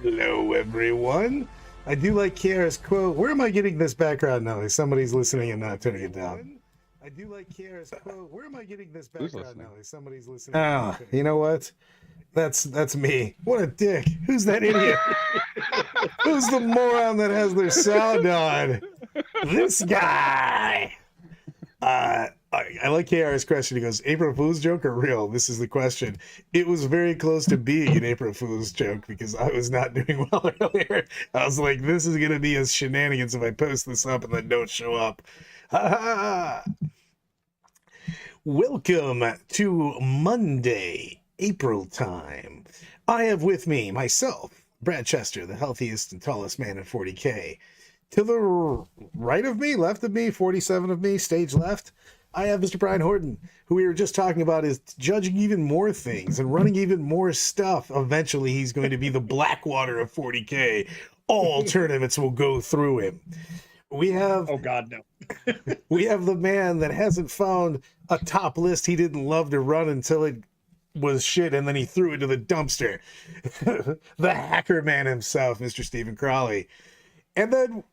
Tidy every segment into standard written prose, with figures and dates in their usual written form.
Hello, everyone. I do like Kiara's quote. Where am I getting this background noise? Somebody's listening and not turning it down. I do like Kiara's quote. Where am I getting this background noise? Somebody's listening. Ah, you know what? That's me. What a dick. Who's that idiot? Who's the moron that has their sound on? This guy. I like KR's question. He goes, April Fool's joke or real? This is the question. It was very close to being an April Fool's joke because I was not doing well earlier. I was like, this is going to be as shenanigans if I post this up and then don't show up. Welcome to Monday, April time. I have with me myself, Brad Chester, the healthiest and tallest man in 40K. To the right of me, left of me, 47 of me, stage left, I have Mr. Brian Horton, who we were just talking about is judging even more things and running even more stuff. Eventually, he's going to be the Blackwater of 40K. All tournaments will go through him. We have... Oh, God, no. We have the man that hasn't found a top list he didn't love to run until it was shit, and then he threw it to the dumpster. The hacker man himself, Mr. Stephen Crawley. And then...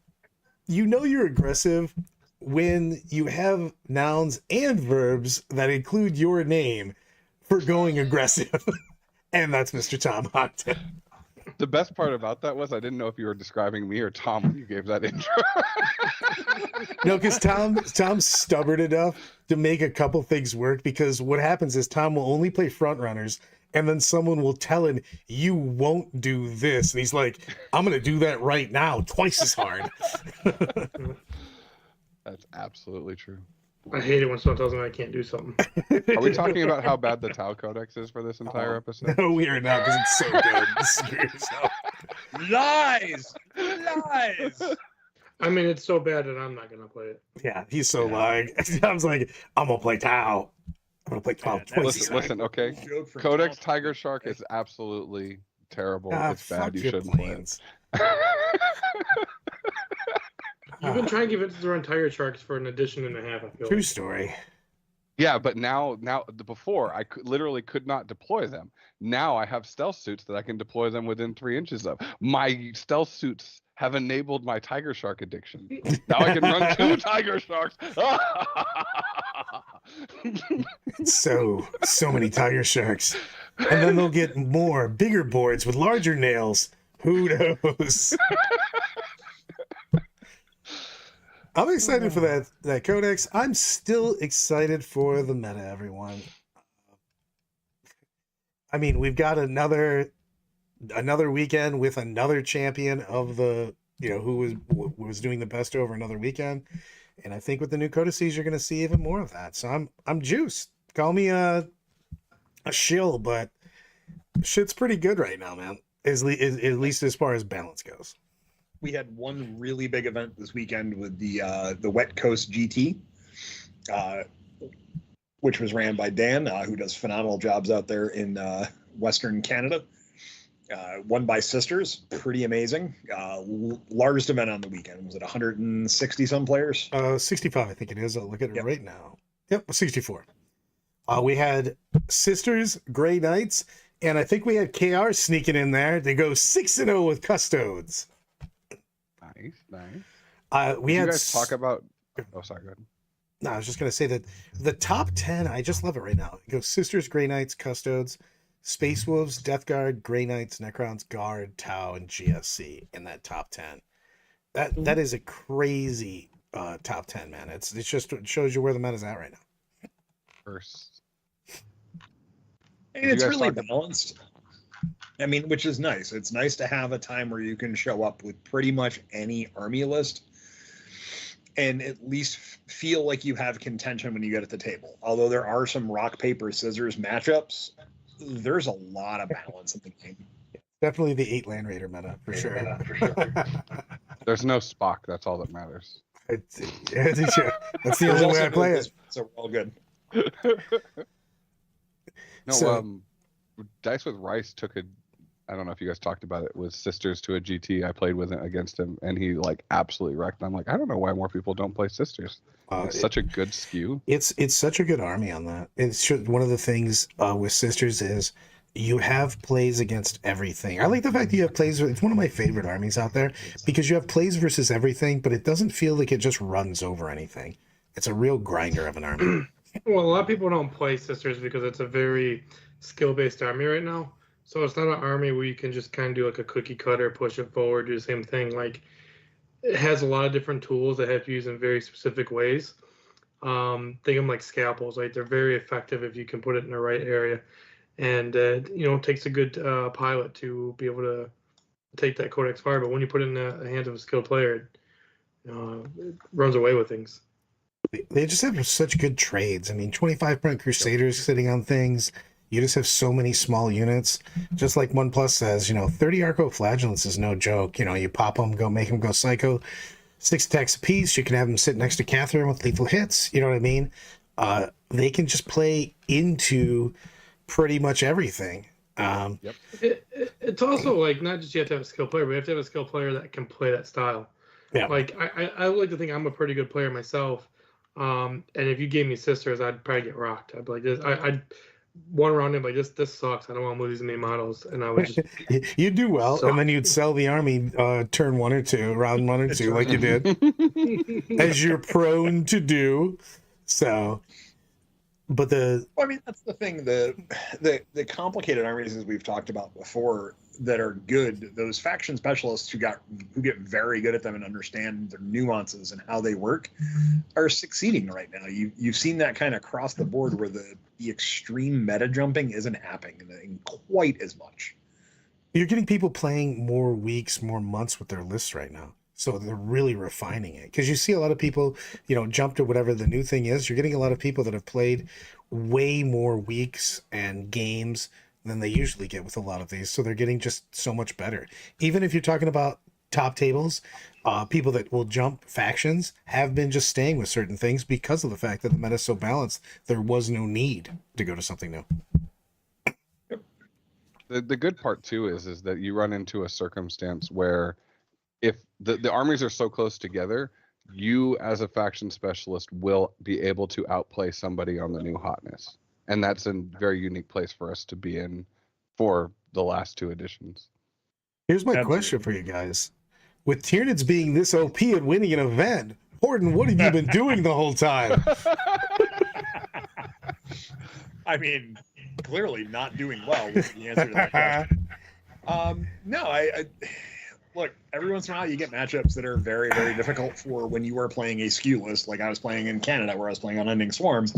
you know you're aggressive when you have nouns and verbs that include your name for going aggressive. And that's Mr. Tom Hockton. The best part about that was I didn't know if you were describing me or Tom when you gave that intro. No, because Tom's stubborn enough to make a couple things work, because what happens is Tom will only play front runners, and then someone will tell him, you won't do this. And he's like, I'm going to do that right now, twice as hard. That's absolutely true. I hate it when someone tells me I can't do something. Are we talking about how bad the Tau Codex is for this entire episode? No, we are not, because it's so good. Screw yourself. Lies! Lies! I mean, it's so bad that I'm not going to play it. Yeah, he's so lying. Tom's like, I'm going to play Tau. I'm going to play Tau twice as hard. Listen, okay? Codex Tiger Shark is absolutely terrible. It's bad. You shouldn't play it. You've been trying to give it to run Tiger Sharks for an edition and a half, I feel True like. story. Yeah, but now before I literally could not deploy them. Now I have stealth suits that I can deploy them within 3 inches of. My stealth suits have enabled my Tiger Shark addiction. Now I can run 2 Tiger Sharks. So many Tiger Sharks. And then they'll get more, bigger boards with larger nails. Who knows? I'm excited for that Codex. I'm still excited for the meta, everyone. I mean, we've got another weekend with another champion of the, who was doing the best over another weekend. And I think with the new codices, you're going to see even more of that. So I'm juiced. Call me a shill, but shit's pretty good right now, man. At least as far as balance goes. We had one really big event this weekend with the Wet Coast GT, which was ran by Dan, who does phenomenal jobs out there in Western Canada. Won by Sisters, pretty amazing. Largest event on the weekend. Was it 160 some players? 65, I think it is. I'll look at it right now. Yep, 64. We had Sisters, Grey Knights, and I think we had KR sneaking in there. They go 6-0 with Custodes. Nice. We had you guys talk about. Oh, sorry. Go ahead. No, I was just gonna say that the top 10. I just love it right now. It goes Sisters, Grey Knights, Custodes, Space Wolves, Death Guard, Grey Knights, Necrons, Guard, Tau, and GSC in that top 10. That is a crazy top 10, man. It shows you where the meta's at right now. First, and it's really balanced. I mean, which is nice. It's nice to have a time where you can show up with pretty much any army list and at least feel like you have contention when you get at the table. Although there are some rock, paper, scissors matchups, there's a lot of balance in the game. Definitely the 8 Land Raider meta, for sure. There's no Spock. That's all that matters. That's the There's only way also I play no it. so we're all good. No, So- Dice with Rice took a. I don't know if you guys talked about it with Sisters to a GT. I played with it against him, and he like absolutely wrecked. I'm like, I don't know why more people don't play Sisters. It's such a good skew. It's such a good army on that. One of the things with Sisters is you have plays against everything. I like the fact that you have plays. It's one of my favorite armies out there because you have plays versus everything, but it doesn't feel like it just runs over anything. It's a real grinder of an army. Well, a lot of people don't play Sisters because it's a very skill-based army right now. So it's not an army where you can just kind of do like a cookie cutter, push it forward, do the same thing. Like it has a lot of different tools that have to use in very specific ways. Think of them like scalpels. Like they're very effective if you can put it in the right area. And it takes a good pilot to be able to take that Codex fire. But when you put it in the hands of a skilled player, it runs away with things. They just have such good trades. I mean, 25% Crusaders sitting on things. You just have so many small units. Just like OnePlus says, 30 Arco-Flagellants is no joke. You pop them, make them go psycho. 6 attacks apiece. You can have them sit next to Catherine with lethal hits. You know what I mean? They can just play into pretty much everything. It's also like not just you have to have a skilled player, but you have to have a skilled player that can play that style. Yeah. Like I like to think I'm a pretty good player myself. And if you gave me Sisters, I'd probably get rocked. I'd be like this. I'd one round in like this sucks. I don't want to move these many models, and I would just. You do well, suck. and then you'd sell the army turn 1 or 2, round 1 or 2, like you did, as you're prone to do. So, but Well, I mean, that's the thing. The complicated armies, as we've talked about before, that are good. Those faction specialists who get very good at them and understand their nuances and how they work are succeeding right now. You've seen that kind of across the board where the extreme meta jumping isn't happening quite as much. you're getting people playing more weeks, more months with their lists right now. So they're really refining it because you see a lot of people, jump to whatever the new thing is. You're getting a lot of people that have played way more weeks and games than they usually get with a lot of these. So they're getting just so much better. Even if you're talking about top tables, people that will jump factions have been just staying with certain things because of the fact that the meta is so balanced. There was no need to go to something new. The good part too is that you run into a circumstance where if the armies are so close together, you as a faction specialist will be able to outplay somebody on the new hotness. And that's a very unique place for us to be in for the last 2 editions. Here's my question for you guys. With Tyranids being this OP and winning an event, Horton, what have you been doing the whole time? I mean, clearly not doing well with the answer to that question. No, I look, every once in a while you get matchups that are very, very difficult for when you are playing a skew list, like I was playing in Canada where I was playing Unending Swarms.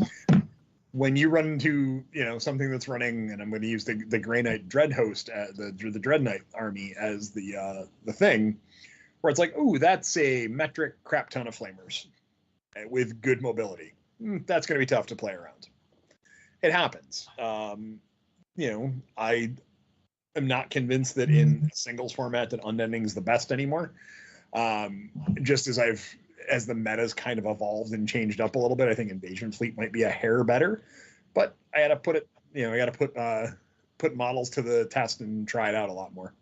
When you run into something that's running, and I'm going to use the Grey Knight Dread Host, the Dread Knight army as the thing, where it's like, ooh, that's a metric crap ton of flamers with good mobility. That's going to be tough to play around. It happens. I am not convinced that in singles format that Unending is the best anymore. Just as the meta's kind of evolved and changed up a little bit, I think Invasion Fleet might be a hair better. But I had to put it, I got to put models to the test and try it out a lot more.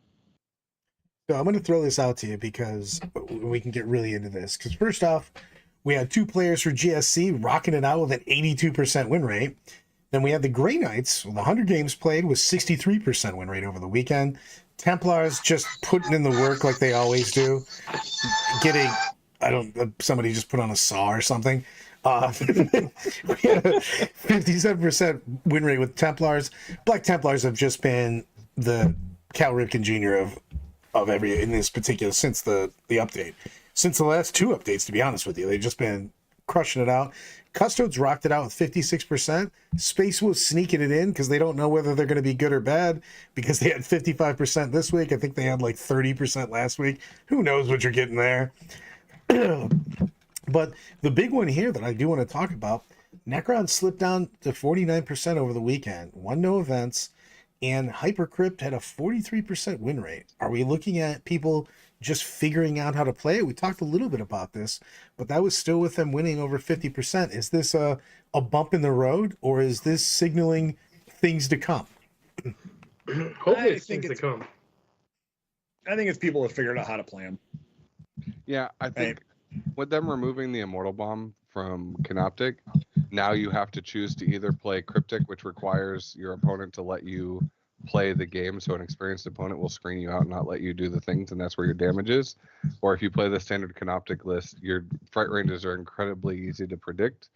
So I'm going to throw this out to you because we can get really into this. Because first off, we had 2 players for GSC rocking it out with an 82% win rate. Then we had the Grey Knights with 100 games played with 63% win rate over the weekend. Templars just putting in the work like they always do. Getting, somebody just put on a saw or something. We had a 57% win rate with Templars. Black Templars have just been the Cal Ripken Jr. of every in this particular since the update. Since the last 2 updates, to be honest with you, they've just been crushing it out. Custodes rocked it out with 56%. Space was sneaking it in because they don't know whether they're going to be good or bad because they had 55% this week. I think they had like 30% last week. Who knows what you're getting there? But the big one here that I do want to talk about, Necron slipped down to 49% over the weekend. 1 no events. and Hypercrypt had a 43% win rate. Are we looking at people just figuring out how to play it? We talked a little bit about this, but that was still with them winning over 50%. Is this a bump in the road, or is this signaling things to come? Hopefully it's things to come. I think it's people have figured out how to play them. Yeah, I think with them removing the Immortal Bomb from Canoptic, now you have to choose to either play Cryptic, which requires your opponent to let you play the game, so an experienced opponent will screen you out and not let you do the things, and that's where your damage is. Or if you play the standard Canoptic list, your fright ranges are incredibly easy to predict,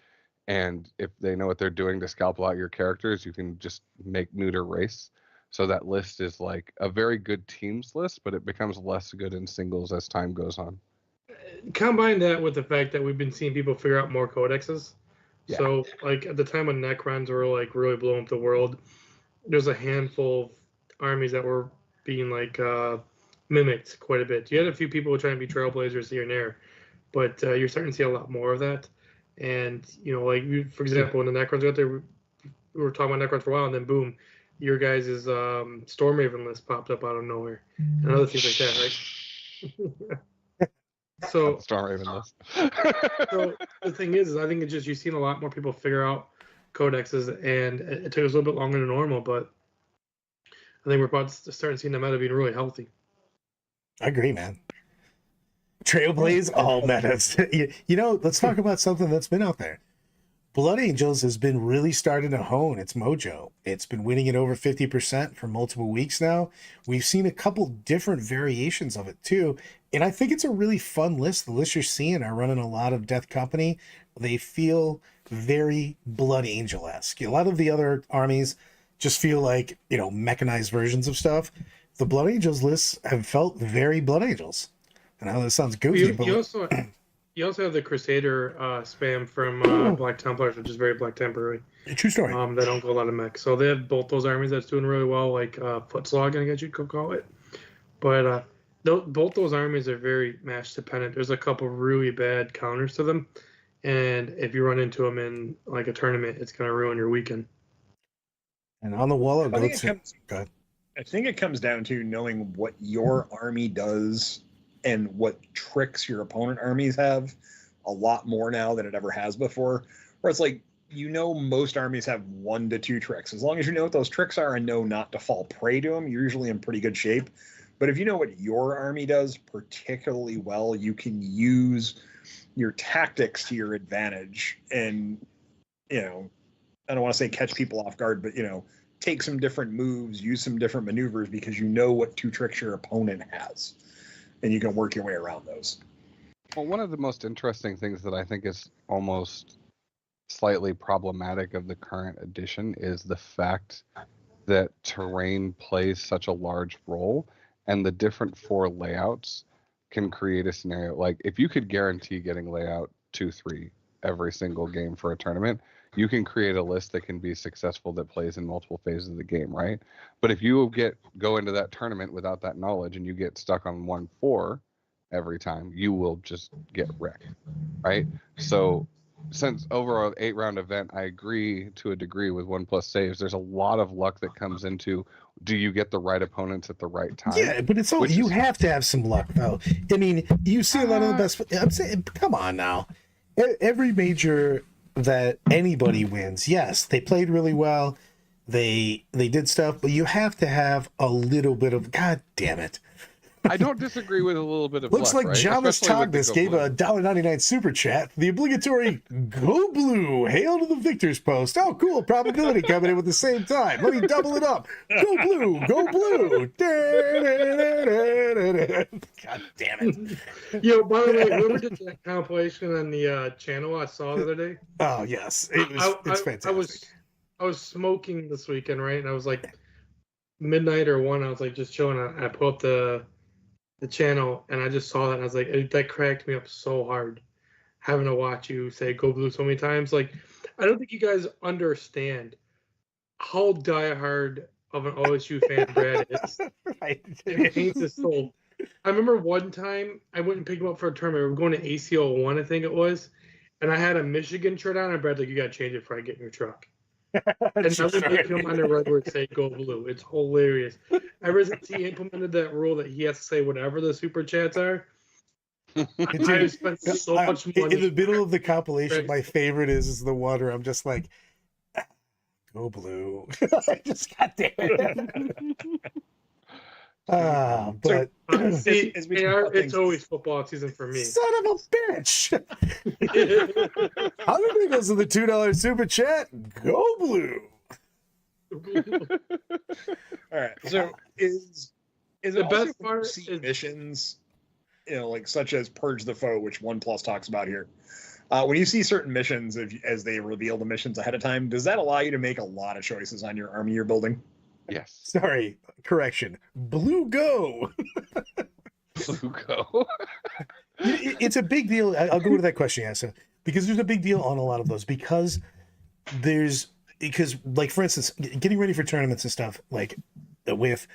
and if they know what they're doing to scalpel out your characters, you can just make neuter race. So that list is like a very good teams list, but it becomes less good in singles as time goes on. Combine that with the fact that we've been seeing people figure out more codexes. Yeah. So, like, at the time when Necrons were, like, really blowing up the world, there's a handful of armies that were being, like, mimicked quite a bit. You had a few people trying to be trailblazers here and there, but you're starting to see a lot more of that. And, you know, like, for example, when the Necrons got there, we were talking about Necrons for a while, and then boom, your guys' Stormraven list popped up out of nowhere, and other things like that, right? So Stormraven list. So the thing is I think it's just you've seen a lot more people figure out codexes, and it took us a little bit longer than normal, but I think we're about to start seeing the meta being really healthy. I agree, man. Trailblaze, all metas. You know, let's talk about something that's been out there. Blood Angels has been really starting to hone its mojo. It's been winning at over 50% for multiple weeks now. We've seen a couple different variations of it too. And I think it's a really fun list. The lists you're seeing are running a lot of Death Company. They feel very Blood Angel-esque. A lot of the other armies just feel like, you know, mechanized versions of stuff. The Blood Angels lists have felt very Blood Angels. And I know this sounds goofy, but you also have the Crusader spam from Black Templars, which is very Black Temporary. True story. They don't go a lot of mech. So they have both those armies that's doing really well, like Footslog, I guess you could call it. But both those armies are very match dependent. There's a couple really bad counters to them, and if you run into them in like a tournament, it's going to ruin your weekend. And on the wall, I think it comes down to knowing what your army does and what tricks your opponent armies have a lot more now than it ever has before. Where it's like, you know, most armies have 1 to 2 tricks. As long as you know what those tricks are and know not to fall prey to them, you're usually in pretty good shape. But if you know what your army does particularly well, you can use your tactics to your advantage and, you know, I don't want to say catch people off guard, but, you know, take some different moves, use some different maneuvers because you know what 2 tricks your opponent has. And you can work your way around those. Well, one of the most interesting things that I think is almost slightly problematic of the current edition is the fact that terrain plays such a large role, and the different 4 layouts can create a scenario. Like, if you could guarantee getting layout 2-3 every single game for a tournament, you can create a list that can be successful that plays in multiple phases of the game, right? But if you go into that tournament without that knowledge and you get stuck on 1-4 every time, you will just get wrecked, right? So since over an 8-round event, I agree to a degree with 1+ saves. There's a lot of luck that comes into, do you get the right opponents at the right time? Yeah, but it's all you have to have some luck, though. I mean, you see a lot of the best. I'm saying, come on now. Every major that anybody wins, yes, they played really well. They did stuff, but you have to have a little bit of, God damn it. I don't disagree with a little bit of Looks luck, like right? Java's Tognus gave a $1.99 super chat. The obligatory go blue, hail to the victor's post. Oh, cool. Probability coming in at the same time. Let me double it up. Go blue, go blue. God damn it. Yo, by the way, whoever did that compilation on the channel I saw the other day. Oh, yes. It's fantastic. I was smoking this weekend, right? And I was like midnight or 1, I was like just chilling. I pulled up the channel and I just saw that and I was like, that cracked me up so hard having to watch you say go blue so many times. Like, I don't think you guys understand how diehard of an OSU fan Brad is. Right. It pains his soul. I remember one time I went and picked him up for a tournament. We were going to ACO 1, I think it was, and I had a Michigan shirt on, and Brad's like, you gotta change it before I get in your truck. And now they make him on the red word say go blue. It's hilarious. Ever since he implemented that rule that he has to say whatever the super chats are, I've spent so much money. In the middle of the compilation, my favorite is the one where I'm just like, go blue. I just got damn it. But it's always football season for me. Son of a bitch. How many goes in the $2 super chat? Go blue. All right. So is the it best also part see is missions, like such as Purge the Foe, which 1+ talks about here. When you see certain missions, as they reveal the missions ahead of time, does that allow you to make a lot of choices on your army you're building? Yes. Sorry, correction. Blue go. Blue go. It's a big deal. I'll go to that question, Yasa, because there's a big deal on a lot of those because like for instance, getting ready for tournaments and stuff like with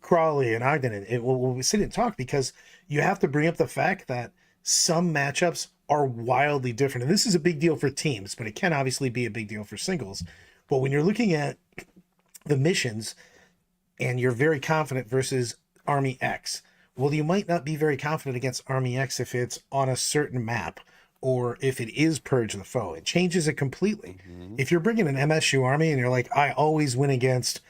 Crawley and Ogden, and we'll sit and talk because you have to bring up the fact that some matchups are wildly different, and this is a big deal for teams, but it can obviously be a big deal for singles. But when you're looking at the missions and you're very confident versus Army X, well, you might not be very confident against Army X if it's on a certain map or if it is Purge the Foe. It changes it completely. If you're bringing an MSU army and you're like, I always win against,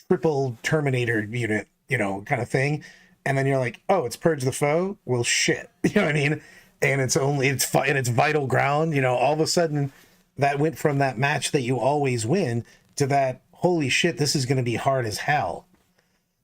triple Terminator unit, kind of thing, and then you're like, oh, it's Purge the Foe? Well, shit. You know what I mean? And it's vital ground, all of a sudden that went from that match that you always win to that, holy shit, this is going to be hard as hell.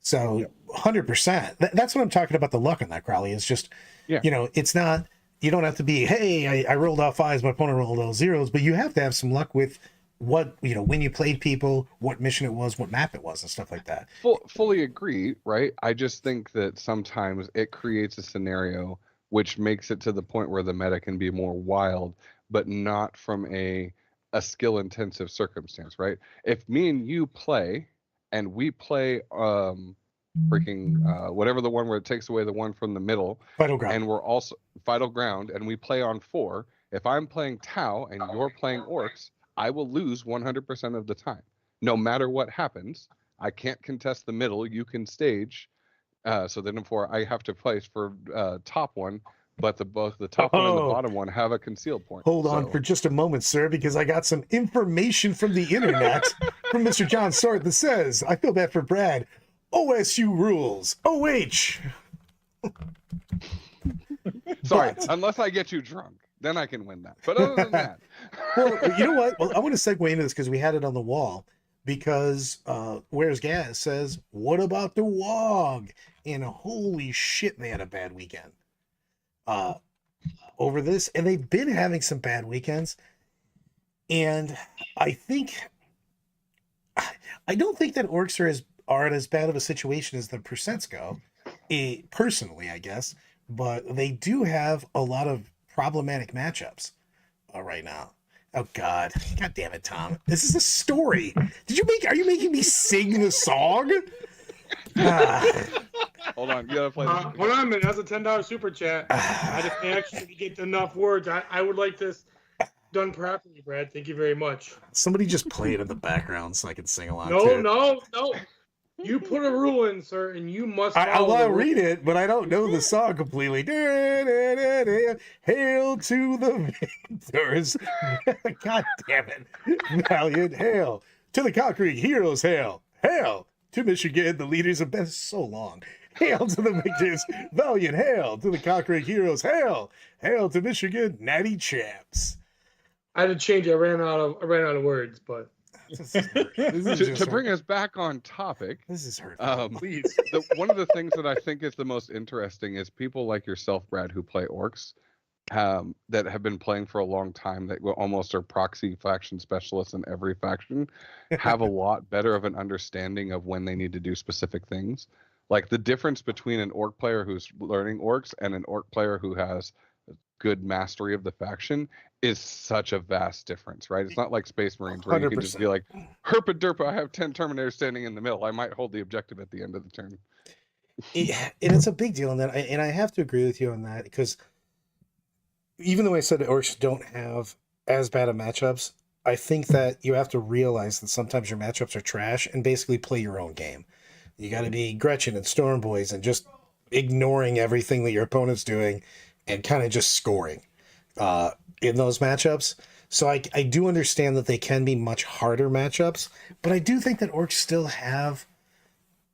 So 100%. That's what I'm talking about. The luck on that, Crowley, is just, it's not, you don't have to be, hey, I rolled off 5s, my opponent rolled all 0s, but you have to have some luck with what, when you played people, what mission it was, what map it was, and stuff like that. Fully agree, right? I just think that sometimes it creates a scenario which makes it to the point where the meta can be more wild, but not from a skill-intensive circumstance, right? If me and you play, and we play whatever the one where it takes away the one from the middle, Vital ground, and we're also Vital Ground, and we play on 4. If I'm playing Tau and you're playing Orcs, I will lose 100% of the time, no matter what happens. I can't contest the middle. You can stage. So then, I have to place for top one, but both the top one and the bottom one have a concealed point. Hold on for just a moment, sir, because I got some information from the internet from Mr. John Sword that says, I feel bad for Brad. OSU rules. OH. Sorry, unless I get you drunk, then I can win that. But other than that. Well, you know what? Well, I want to segue into this because we had it on the wall. Because Where's Gas says, what about the WOG? And holy shit, they had a bad weekend over this. And they've been having some bad weekends. And I don't think that Orcs are in as bad of a situation as the percents go, personally, I guess. But they do have a lot of problematic matchups right now. Oh God damn it, Tom! This is a story. Are you making me sing the song? Hold on, you gotta play. Hold on a minute. That's a $10 super chat. I just actually get enough words. I would like this done properly, Brad. Thank you very much. Somebody just play it in the background so I can sing along. No. You put a rule in, sir, and you must. I want to read it, but I don't know the song completely. Hail to the victors! God damn it, valiant! Hail to the conquering heroes! Hail! Hail to Michigan, the leaders of best. So long. Hail to the victors, valiant! Hail to the conquering heroes! Hail! Hail to Michigan, natty champs! I had to change. I ran out of words, but. To bring us back on topic, this is hurtful. Please. One of the things that I think is the most interesting is people like yourself, Brad, who play Orcs, that have been playing for a long time, that almost are proxy faction specialists in every faction, have a lot better of an understanding of when they need to do specific things. Like the difference between an Orc player who's learning Orcs and an Orc player who has good mastery of the faction is such a vast difference, right? It's not like Space Marines where 100%. You can just be like, herpa derpa, I have 10 Terminators standing in the middle. I might hold the objective at the end of the turn. And it's a big deal on that. And I have to agree with you on that because even though I said the Orcs don't have as bad of matchups, I think that you have to realize that sometimes your matchups are trash and basically play your own game. You got to be Gretchen and Storm Boys and just ignoring everything that your opponent's doing and kind of just scoring in those matchups. So I do understand that they can be much harder matchups, but I do think that Orcs still have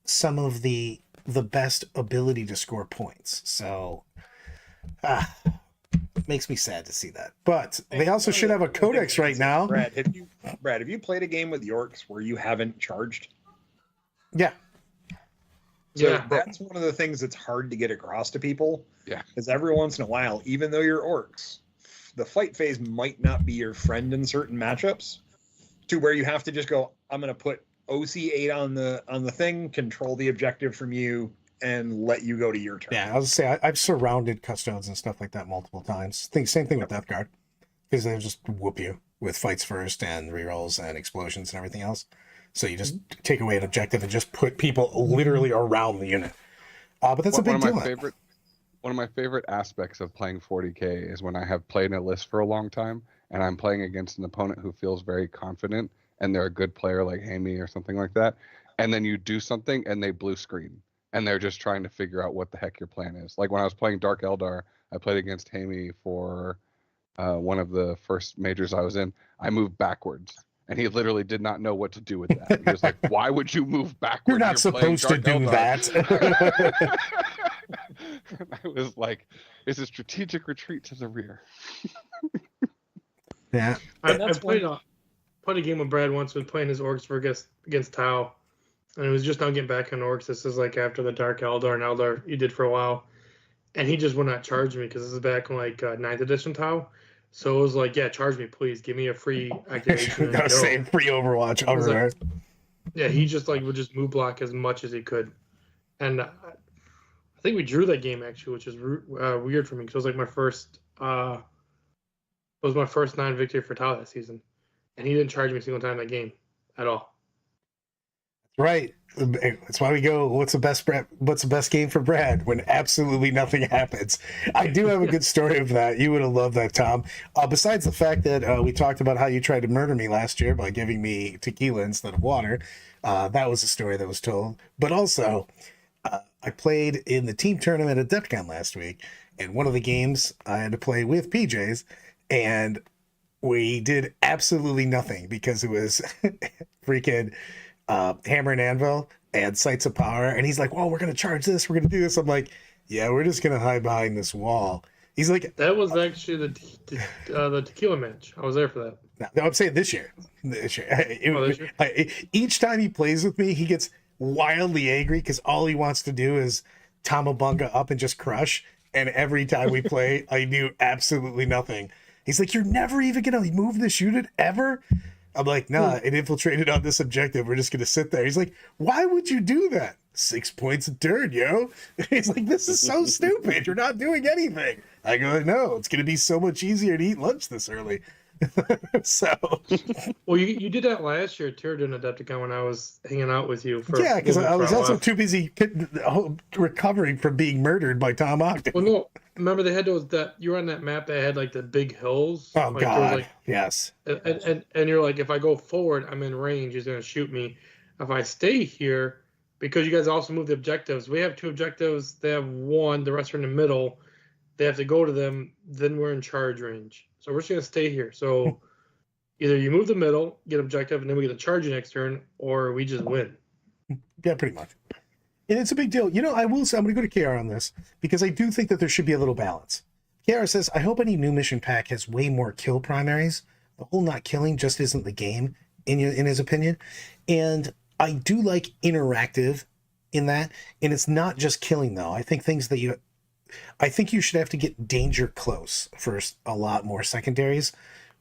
some of the best ability to score points. So it makes me sad to see that. But they also should have a Codex right now. Brad, have you played a game with the Orcs where you haven't charged? Yeah. So Yeah. that's one of the things that's hard to get across to people. Yeah. Because every once in a while, even though you're Orcs, the fight phase might not be your friend in certain matchups, to where you have to just go, I'm going to put OC8 on the thing, control the objective from you, and let you go to your turn. Yeah, I was say I've surrounded custodes and stuff like that multiple times. Same thing with Death Guard, because they just whoop you with fights first and rerolls and explosions and everything else. So you just take away an objective and just put people literally around the unit. But that's a big deal. One of my favorite aspects of playing 40K is when I have played a list for a long time and I'm playing against an opponent who feels very confident and they're a good player like Hammy or something like that, and then you do something and they blue screen and they're just trying to figure out what the heck your plan is. Like when I was playing Dark Eldar, I played against Hammy for one of the first majors I was in. I moved backwards. And he literally did not know what to do with that. He was like, "Why would you move backwards? You're not supposed to do that." I was like, "It's a strategic retreat to the rear." Yeah. I played a game with Brad once. Was playing his Orcs for against Tau, and it was just now getting back on Orcs. This is like after the Dark Eldar and Eldar you did for a while, and he just would not charge me because this is back in like 9th edition Tau. So it was like, yeah, charge me, please. Give me a free activation. Gotta say free Overwatch everywhere. Like, yeah, he just like would just move block as much as he could, and I think we drew that game actually, which is weird for me because it was like my first. It was my first 9 victory for Tau that season, and he didn't charge me a single time in that game at all. Right. That's why we go, what's the best game for Brad when absolutely nothing happens? I do have a good story of that. You would have loved that, Tom. Besides the fact that we talked about how you tried to murder me last year by giving me tequila instead of water. That was a story that was told. But also, I played in the team tournament at Adepticon last week, and one of the games I had to play with PJs, and we did absolutely nothing because it was freaking Hammer and Anvil and Sights of Power, and he's like, well, we're gonna charge this, we're gonna do this. I'm like, yeah, we're just gonna hide behind this wall. He's like, that was actually the tequila match. I was there for that. No, I'm saying this year. Each time he plays with me, he gets wildly angry because all he wants to do is Tamabunga up and just crush, and every time we play I do absolutely nothing. He's like, you're never even gonna move this unit ever? I'm like, nah, it infiltrated on this objective. We're just going to sit there. He's like, why would you do that? 6 points a turn, yo. He's like, this is so stupid. You're not doing anything. I go, no, it's going to be so much easier to eat lunch this early. So. Well, you did that last year, too, during Adepticon when I was hanging out with you. Yeah, because I was also too busy recovering from being murdered by Tom Ogden. Well, no. Remember they had you were on that map that had like the big hills. Oh like, God, like, yes. And you're like, if I go forward, I'm in range. He's gonna shoot me. If I stay here, because you guys also move the objectives. We have 2 objectives. They have 1. The rest are in the middle. They have to go to them. Then we're in charge range. So we're just gonna stay here. So either you move the middle, get objective, and then we get a charge next turn, or we just win. Yeah, pretty much. And it's a big deal. You know, I will say, I'm going to go to KR on this because I do think that there should be a little balance. KR says, I hope any new mission pack has way more kill primaries. The whole not killing just isn't the game, in his opinion. And I do like interactive in that. And it's not just killing, though. I think you should have to get danger close for a lot more secondaries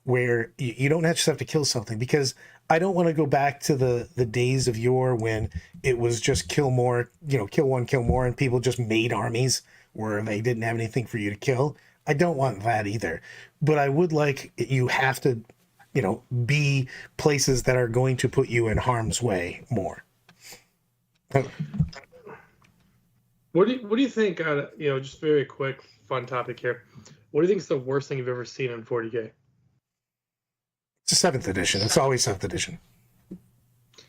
where you don't just have to kill something, because I don't want to go back to the days of yore when it was just kill more, kill one, kill more, and people just made armies where they didn't have anything for you to kill. I don't want that either. But I would like, you have to, be places that are going to put you in harm's way more. What do you think? Just very quick, fun topic here. What do you think is the worst thing you've ever seen in 40K? It's a 7th edition. It's always 7th edition.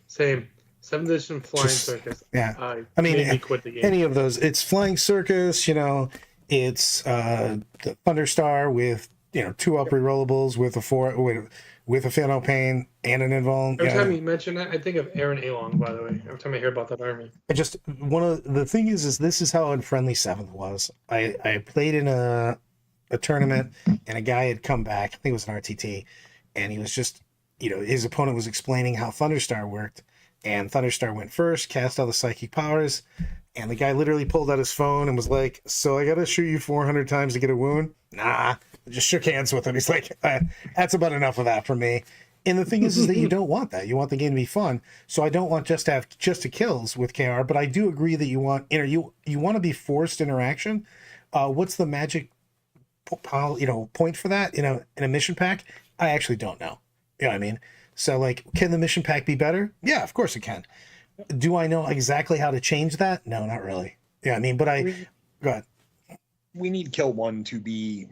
Same. 7th edition Flying Just- Circus. yeah. I mean, made me quit the game. Any of those. It's Flying Circus, it's the Thunderstar with, 2 up rerollables with a Phantom Pain and an Invuln. Every time you mention that, I think of Aaron Along, by the way. Every time I hear about that army. One of the thing is this is how unfriendly 7th was. I played in a tournament and a guy had come back, I think it was an RTT, and he was just, his opponent was explaining how Thunderstar worked, and Thunderstar went first, cast all the psychic powers, and the guy literally pulled out his phone and was like, so I gotta shoot you 400 times to get a wound? Nah. Just shook hands with him. He's like, that's about enough of that for me. And the thing is that you don't want that. You want the game to be fun. So I don't want just to have just to kills with KR, but I do agree that you want, you want to be forced interaction. What's the magic, point for that? In a mission pack? I actually don't know. You know what I mean? So like, can the mission pack be better? Yeah, of course it can. Do I know exactly how to change that? No, not really. Yeah, I mean, but go ahead. We need kill 1 to be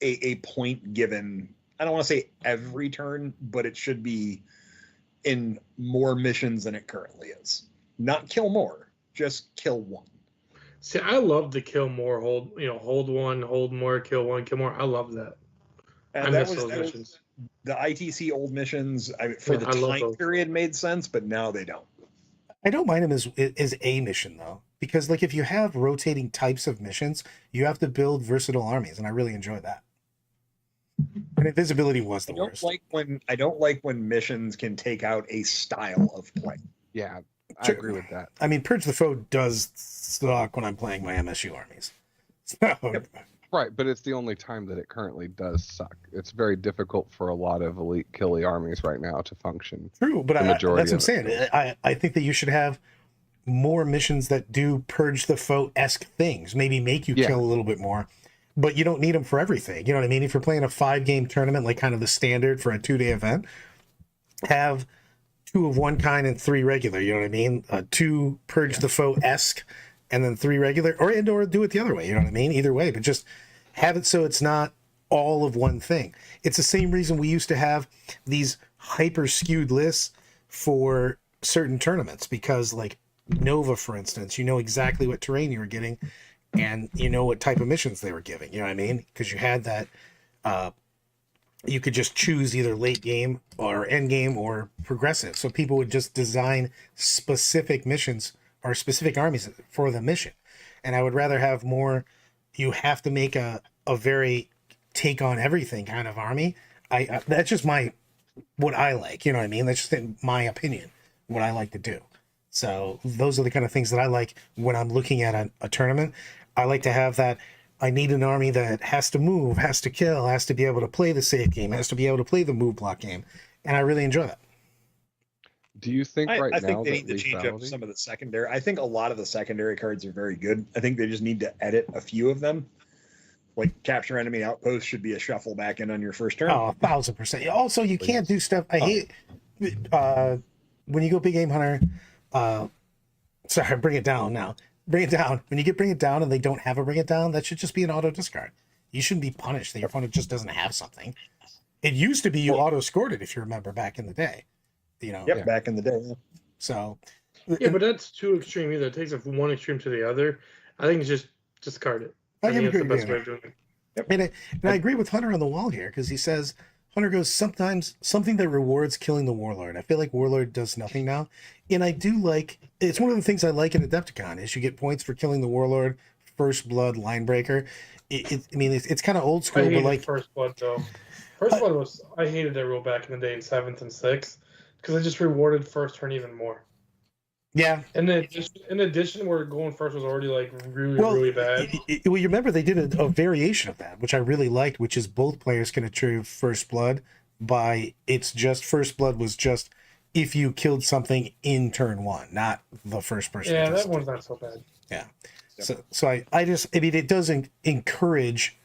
a point given. I don't want to say every turn, but it should be in more missions than it currently is. Not kill more, just kill 1. See, I love the kill more, hold 1, hold more, kill 1, kill more. I love that. And I that miss was those missions. the ITC old missions for the I love time those. period made sense, but now they don't. I don't mind them as a mission though, because like if you have rotating types of missions, you have to build versatile armies, and I really enjoy that. And invisibility was the worst. I don't like when missions can take out a style of play. Yeah, I Sure. agree with that. I mean, Purge the Foe does suck when I'm playing my MSU armies. So, Right, but it's the only time that it currently does suck. It's very difficult for a lot of elite killy armies right now to function. true, but The that's what majority I'm of saying. I think that you should have more missions that do Purge the Foe-esque things. Maybe make you Yeah. kill a little bit more. But you don't need them for everything. You know what I mean? If you're playing a 5-game tournament, like kind of the standard for a 2-day event, have 2 of one kind and 3 regular. You know what I mean? 2 Purge the Foe-esque and then 3 regular, or do it the other way. You know what I mean? Either way, but just have it so it's not all of one thing. It's the same reason we used to have these hyper skewed lists for certain tournaments, because like Nova, for instance, you know exactly what terrain you were getting, and you know what type of missions they were giving. You know what I mean? Because you had that. You could just choose either late game or end game or progressive. So people would just design specific missions or specific armies for the mission. And I would rather have more. You have to make a very take on everything kind of army. That's just what I like. You know what I mean? That's just my opinion. What I like to do. So those are the kind of things that I like when I'm looking at a tournament. I like to have that. I need an army that has to move, has to kill, has to be able to play the safe game, has to be able to play the move block game, and I really enjoy that. Do you think I now think they that need to change up lethality- some of the secondary. I think a lot of the secondary cards are very good. I think they just need to edit a few of them. Like capture enemy outpost should be a shuffle back in on your first turn. Oh, 1,000%. Also, you can't do stuff. I hate when you go big game hunter. Sorry, bring it down now. Bring it down. When you bring it down and they don't have a bring it down, that should just be an auto discard. You shouldn't be punished that your opponent just doesn't have something. It used to be you auto scored it, if you remember back in the day. Yep, Yeah. back in the day. So Yeah, but that's too extreme either. It takes it from one extreme to the other. I think just discard it. I I think it's agree the with best you. way of doing it. And I agree with Hunter on the wall here, because he says Hunter goes sometimes something that rewards killing the Warlord. I feel like Warlord does nothing now, and I do like it's one of the things I like in Adepticon is you get points for killing the Warlord, First Blood, Linebreaker. It's kind of old I school, but hated like First Blood though. First Blood was I hated that rule back in the day in 7th and 6th because it just rewarded first turn even more. yeah. And then in addition, where going first was already like really bad. Well, you remember they did a variation of that, which I really liked, which is both players can achieve First Blood by it's just First Blood was just if you killed something in turn 1, not the first person. Yeah, just- that one's not so bad. Yeah. So I mean, it does encourage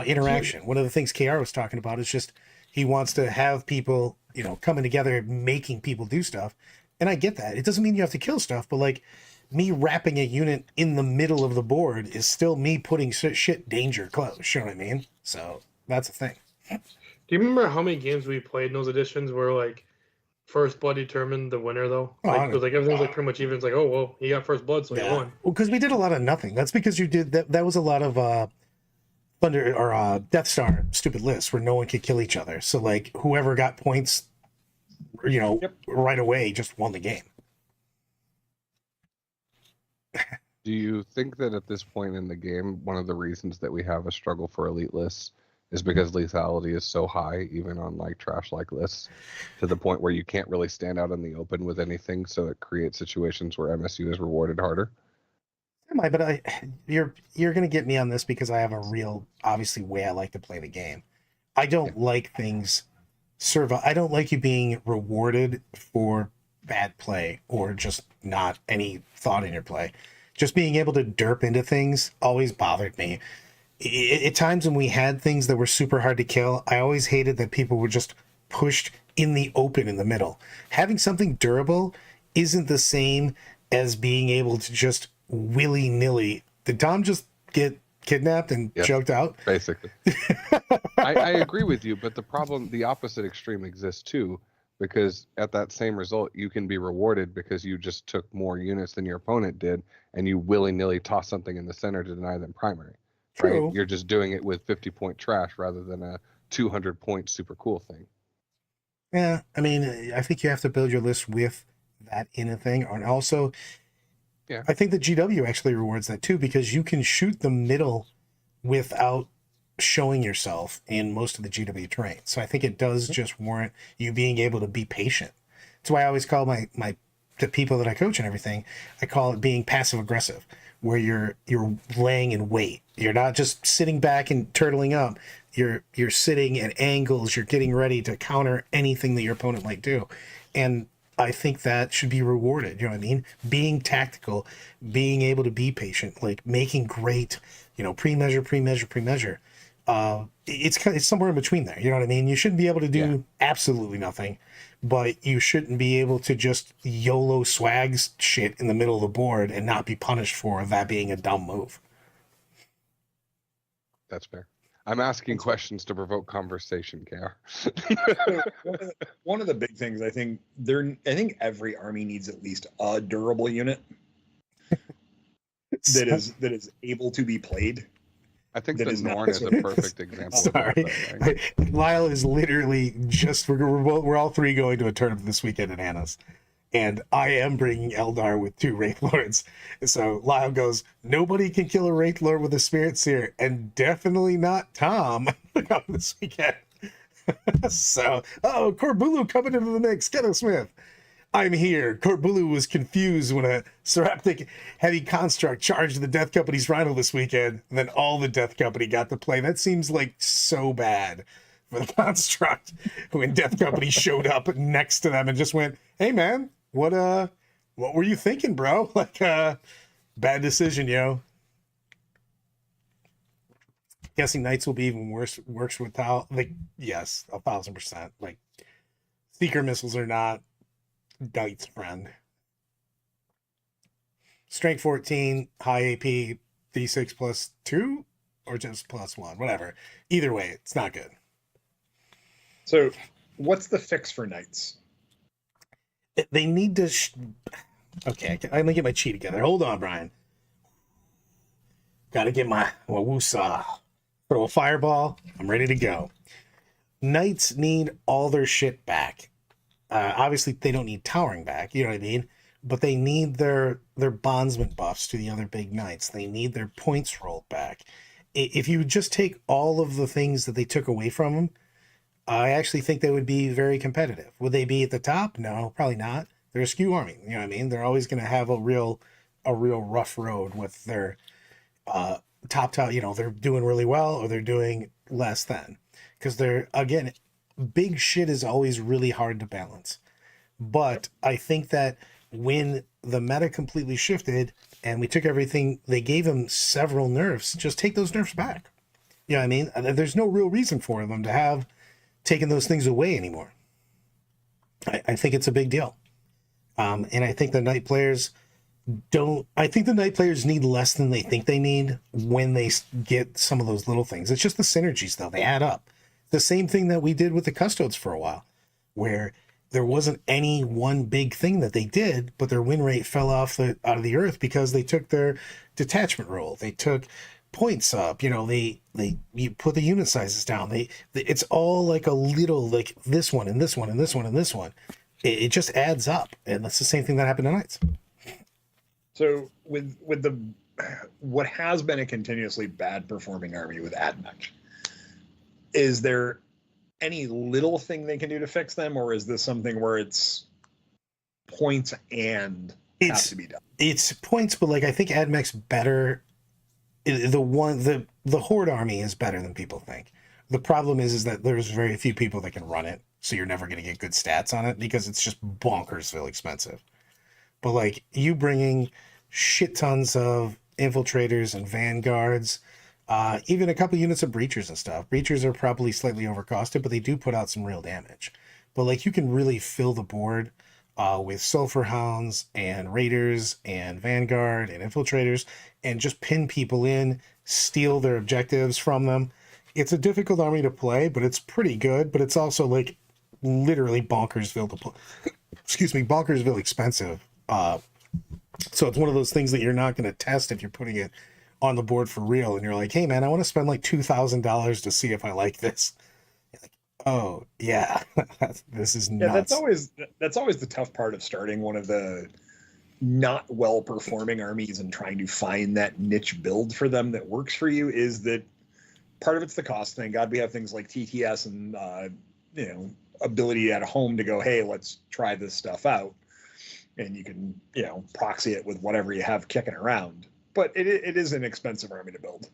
interaction. One of the things KR was talking about is just he wants to have people, coming together, making people do stuff. And I get that. It doesn't mean you have to kill stuff, but like me wrapping a unit in the middle of the board is still me putting shit danger close. You know what I mean? So that's the thing. Do you remember how many games we played in those editions where like first blood determined the winner though? Oh, I Like, know. it was like everything's like pretty much even. It's like, oh well, he got first blood, so he won. Well, because we did a lot of nothing. That's because you did that. That was a lot of Thunder or Death Star stupid lists where no one could kill each other. So like whoever got points, right away just won the game. Do you think that at this point in the game, one of the reasons that we have a struggle for elite lists is because lethality is so high, even on like trash-like lists, to the point where you can't really stand out in the open with anything, so it creates situations where MSU is rewarded harder? But you're gonna get me on this because I have a real, obviously, way I like to play the game. I don't like things I don't like you being rewarded for bad play or just not any thought in your play. Just being able to derp into things always bothered me. At times when we had things that were super hard to kill, I always hated that people were just pushed in the open in the middle. Having something durable isn't the same as being able to just willy-nilly. Did Tom just get kidnapped and choked out? Basically. I agree with you, but the opposite extreme exists too, because at that same result, you can be rewarded because you just took more units than your opponent did, and you willy-nilly toss something in the center to deny them primary. True. Right? You're just doing it with 50-point trash rather than a 200-point super cool thing. Yeah, I mean, I think you have to build your list with that in a thing. And also, I think the GW actually rewards that too, because you can shoot the middle without showing yourself in most of the GW terrain. So I think it does just warrant you being able to be patient. That's why I always call the people that I coach and everything, I call it being passive aggressive, where you're laying in wait. You're not just sitting back and turtling up. You're sitting at angles. You're getting ready to counter anything that your opponent might do. And I think that should be rewarded. You know what I mean? Being tactical, being able to be patient, like making great, pre-measure. It's somewhere in between there. You know what I mean? You shouldn't be able to do absolutely nothing, but you shouldn't be able to just YOLO swags shit in the middle of the board and not be punished for that being a dumb move. That's fair. I'm asking questions to provoke conversation, KR. One of the big things I think every army needs at least a durable unit that is able to be played. I think the Norn is a perfect example. Sorry, of that, right? Lyle is literally just we're all three going to a tournament this weekend at Anna's, and I am bringing Eldar with 2 Wraith Lords. So Lyle goes, nobody can kill a Wraith Lord with a Spirit Seer, and definitely not Tom this weekend. So, Corbulu coming into the mix. Kettle Smith. I'm here. Corbulu was confused when a Seraptic heavy construct charged the Death Company's Rhino this weekend, and then all the Death Company got to play. That seems like so bad for the construct when Death Company showed up next to them and just went, "Hey man, what were you thinking, bro? Like bad decision, yo." Guessing Knights will be even worse without, yes, 1,000%. Like, Seeker missiles are not Knight's friend. Strength 14, high AP, D6 +2, or just +1, whatever. Either way, it's not good. So, what's the fix for Knights? They need to... Okay, I'm gonna get my chi together. Hold on, Brian. Gotta get my woosah. Throw a fireball. I'm ready to go. Knights need all their shit back. Obviously, they don't need towering back. You know what I mean? But they need their bondsman buffs to the other big knights. They need their points rolled back. If you just take all of the things that they took away from them, I actually think they would be very competitive. Would they be at the top? No, probably not. They're a skew army. You know what I mean? They're always going to have a real rough road with their top. They're doing really well or they're doing less than. Because again, big shit is always really hard to balance. But I think that when the meta completely shifted and we took everything, they gave them several nerfs. Just take those nerfs back. You know what I mean? There's no real reason for them to have taken those things away anymore. I think it's a big deal. And I think the Knight players need less than they think they need when they get some of those little things. It's just the synergies, though. They add up. the same thing that we did with the Custodes for a while, where there wasn't any one big thing that they did, but their win rate fell out of the earth because they took their detachment roll. They took points up, you put the unit sizes down. It's all like a little, like this one and this one and this one and this one. It just adds up. And that's the same thing that happened to Knights. So with what has been a continuously bad performing army with AdMech, is there any little thing they can do to fix them, or is this something where it's points and has to be done? It's points, but like I think AdMech's better. The Horde army is better than people think. The problem is that there's very few people that can run it, so you're never going to get good stats on it because it's just bonkersville expensive. But like you bringing shit tons of infiltrators and vanguards, even a couple units of breachers and stuff. Breachers are probably slightly overcosted, but they do put out some real damage. But like you can really fill the board with sulfur hounds and raiders and vanguard and infiltrators, and just pin people in, steal their objectives from them. It's a difficult army to play, but it's pretty good. But it's also like literally bonkersville to play. Excuse me, bonkersville expensive. So it's one of those things that you're not going to test if you're putting it on the board for real. And you're like, hey man, I want to spend like $2,000 to see if I like this. You're like, oh yeah, this is nuts. Yeah, that's always the tough part of starting one of the not well performing armies and trying to find that niche build for them that works for you, is that part of it's the cost thing. God, we have things like TTS and ability at home to go, hey, let's try this stuff out. And you can, proxy it with whatever you have kicking around. But it is an expensive army to build.